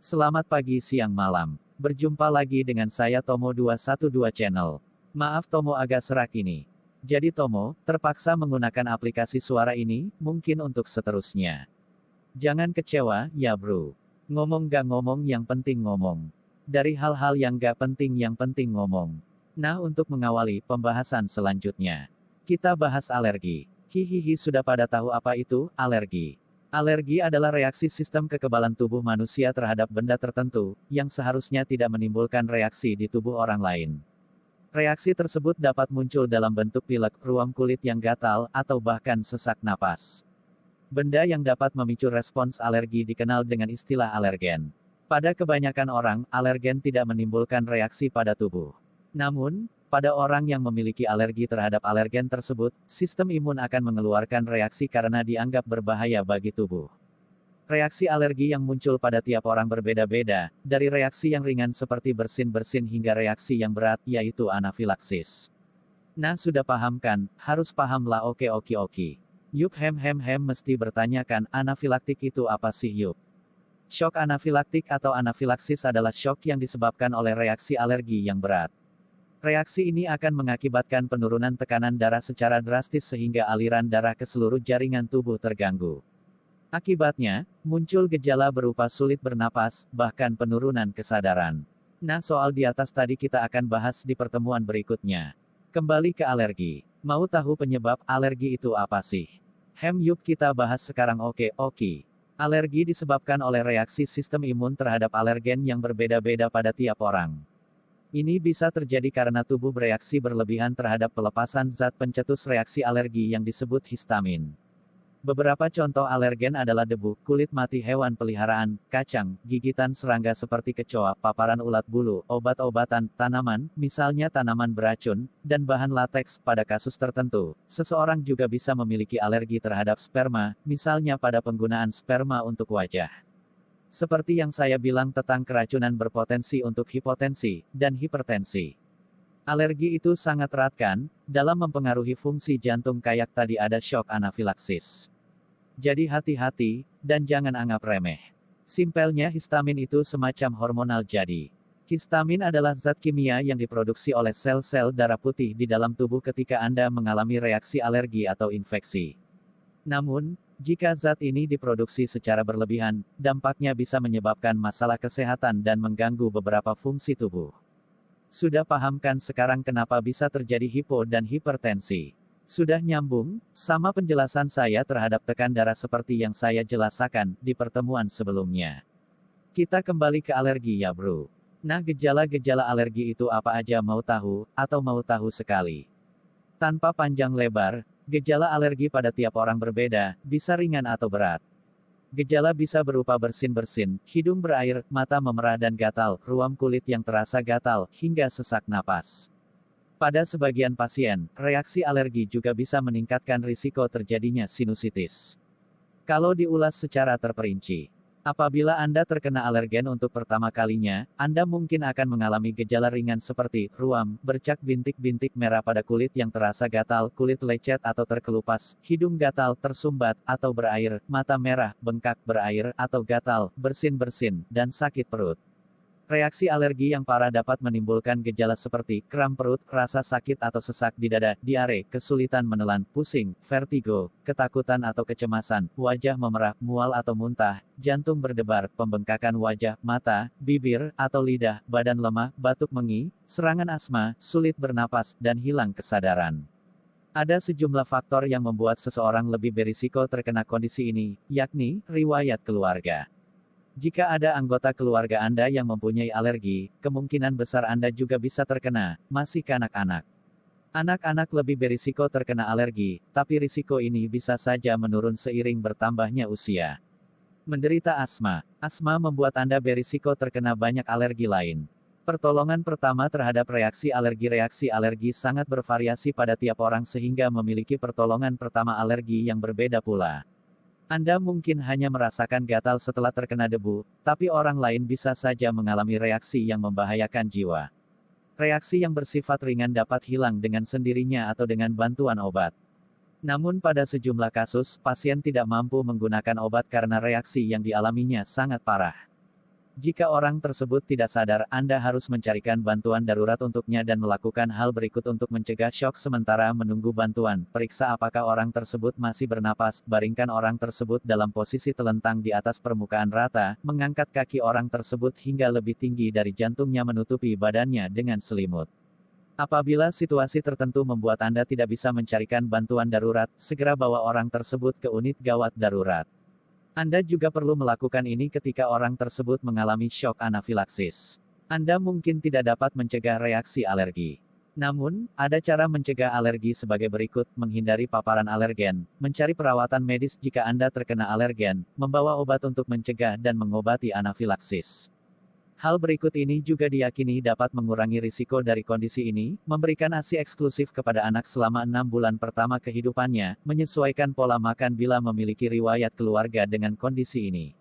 Selamat pagi, siang, malam. Berjumpa lagi dengan saya Tomo 212 Channel. Maaf Tomo agak serak ini. Jadi Tomo, terpaksa menggunakan aplikasi suara ini, mungkin untuk seterusnya. Jangan kecewa, ya bro. Ngomong gak ngomong yang penting ngomong. Dari hal-hal yang gak penting yang penting ngomong. Nah untuk mengawali pembahasan selanjutnya. Kita bahas alergi. Hihihi sudah pada tahu apa itu, alergi. Alergi adalah reaksi sistem kekebalan tubuh manusia terhadap benda tertentu, yang seharusnya tidak menimbulkan reaksi di tubuh orang lain. Reaksi tersebut dapat muncul dalam bentuk pilek, ruam kulit yang gatal, atau bahkan sesak napas. Benda yang dapat memicu respons alergi dikenal dengan istilah alergen. Pada kebanyakan orang, alergen tidak menimbulkan reaksi pada tubuh. Namun, pada orang yang memiliki alergi terhadap alergen tersebut, sistem imun akan mengeluarkan reaksi karena dianggap berbahaya bagi tubuh. Reaksi alergi yang muncul pada tiap orang berbeda-beda, dari reaksi yang ringan seperti bersin-bersin hingga reaksi yang berat, yaitu anafilaksis. Nah sudah paham kan, harus paham lah oke. Yup mesti bertanyakan, anafilaktik itu apa sih yup? Shock anafilaktik atau anafilaksis adalah shock yang disebabkan oleh reaksi alergi yang berat. Reaksi ini akan mengakibatkan penurunan tekanan darah secara drastis sehingga aliran darah ke seluruh jaringan tubuh terganggu. Akibatnya, muncul gejala berupa sulit bernapas, bahkan penurunan kesadaran. Nah soal di atas tadi kita akan bahas di pertemuan berikutnya. Kembali ke alergi. Mau tahu penyebab alergi itu apa sih? Yuk kita bahas sekarang oke. Alergi disebabkan oleh reaksi sistem imun terhadap alergen yang berbeda-beda pada tiap orang. Ini bisa terjadi karena tubuh bereaksi berlebihan terhadap pelepasan zat pencetus reaksi alergi yang disebut histamin. Beberapa contoh alergen adalah debu, kulit mati hewan peliharaan, kacang, gigitan serangga seperti kecoa, paparan ulat bulu, obat-obatan, tanaman, misalnya tanaman beracun, dan bahan lateks. Pada kasus tertentu, seseorang juga bisa memiliki alergi terhadap sperma, misalnya pada penggunaan sperma untuk wajah. Seperti yang saya bilang tentang keracunan berpotensi untuk hipotensi, dan hipertensi. Alergi itu sangat erat kan, dalam mempengaruhi fungsi jantung kayak tadi ada shock anafilaksis. Jadi hati-hati, dan jangan anggap remeh. Simpelnya histamin itu semacam hormonal jadi. Histamin adalah zat kimia yang diproduksi oleh sel-sel darah putih di dalam tubuh ketika Anda mengalami reaksi alergi atau infeksi. Namun, jika zat ini diproduksi secara berlebihan, dampaknya bisa menyebabkan masalah kesehatan dan mengganggu beberapa fungsi tubuh. Sudah paham kan sekarang kenapa bisa terjadi hipo dan hipertensi? Sudah nyambung, sama penjelasan saya terhadap tekan darah seperti yang saya jelaskan di pertemuan sebelumnya. Kita kembali ke alergi ya bro. Nah gejala-gejala alergi itu apa aja mau tahu, atau mau tahu sekali? Tanpa panjang lebar, gejala alergi pada tiap orang berbeda, bisa ringan atau berat. Gejala bisa berupa bersin-bersin, hidung berair, mata memerah dan gatal, ruam kulit yang terasa gatal, hingga sesak napas. Pada sebagian pasien, reaksi alergi juga bisa meningkatkan risiko terjadinya sinusitis. Kalau diulas secara terperinci, apabila Anda terkena alergen untuk pertama kalinya, Anda mungkin akan mengalami gejala ringan seperti ruam, bercak bintik-bintik merah pada kulit yang terasa gatal, kulit lecet atau terkelupas, hidung gatal, tersumbat, atau berair, mata merah, bengkak, berair, atau gatal, bersin-bersin, dan sakit perut. Reaksi alergi yang parah dapat menimbulkan gejala seperti kram perut, rasa sakit atau sesak di dada, diare, kesulitan menelan, pusing, vertigo, ketakutan atau kecemasan, wajah memerah, mual atau muntah, jantung berdebar, pembengkakan wajah, mata, bibir, atau lidah, badan lemah, batuk mengi, serangan asma, sulit bernapas, dan hilang kesadaran. Ada sejumlah faktor yang membuat seseorang lebih berisiko terkena kondisi ini, yakni riwayat keluarga. Jika ada anggota keluarga Anda yang mempunyai alergi, kemungkinan besar Anda juga bisa terkena, masih kanak-kanak. Anak-anak lebih berisiko terkena alergi, tapi risiko ini bisa saja menurun seiring bertambahnya usia. Menderita asma. Asma membuat Anda berisiko terkena banyak alergi lain. Pertolongan pertama terhadap reaksi alergi sangat bervariasi pada tiap orang sehingga memiliki pertolongan pertama alergi yang berbeda pula. Anda mungkin hanya merasakan gatal setelah terkena debu, tapi orang lain bisa saja mengalami reaksi yang membahayakan jiwa. Reaksi yang bersifat ringan dapat hilang dengan sendirinya atau dengan bantuan obat. Namun pada sejumlah kasus, pasien tidak mampu menggunakan obat karena reaksi yang dialaminya sangat parah. Jika orang tersebut tidak sadar, Anda harus mencarikan bantuan darurat untuknya dan melakukan hal berikut untuk mencegah syok sementara menunggu bantuan. Periksa apakah orang tersebut masih bernapas, baringkan orang tersebut dalam posisi telentang di atas permukaan rata, mengangkat kaki orang tersebut hingga lebih tinggi dari jantungnya menutupi badannya dengan selimut. Apabila situasi tertentu membuat Anda tidak bisa mencarikan bantuan darurat, segera bawa orang tersebut ke unit gawat darurat. Anda juga perlu melakukan ini ketika orang tersebut mengalami syok anafilaksis. Anda mungkin tidak dapat mencegah reaksi alergi. Namun, ada cara mencegah alergi sebagai berikut: menghindari paparan alergen, mencari perawatan medis jika Anda terkena alergen, membawa obat untuk mencegah dan mengobati anafilaksis. Hal berikut ini juga diyakini dapat mengurangi risiko dari kondisi ini, memberikan ASI eksklusif kepada anak selama 6 bulan pertama kehidupannya, menyesuaikan pola makan bila memiliki riwayat keluarga dengan kondisi ini.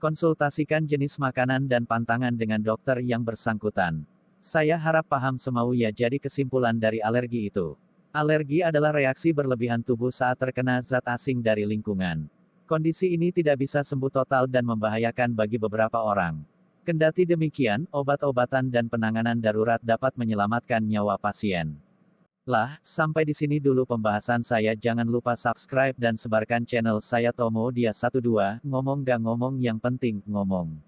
Konsultasikan jenis makanan dan pantangan dengan dokter yang bersangkutan. Saya harap paham semau ya. Jadi kesimpulan dari alergi itu. Alergi adalah reaksi berlebihan tubuh saat terkena zat asing dari lingkungan. Kondisi ini tidak bisa sembuh total dan membahayakan bagi beberapa orang. Kendati demikian, obat-obatan dan penanganan darurat dapat menyelamatkan nyawa pasien. Sampai di sini dulu pembahasan saya. Jangan lupa subscribe dan sebarkan channel saya Tomo Dia 12, ngomong gak ngomong yang penting ngomong.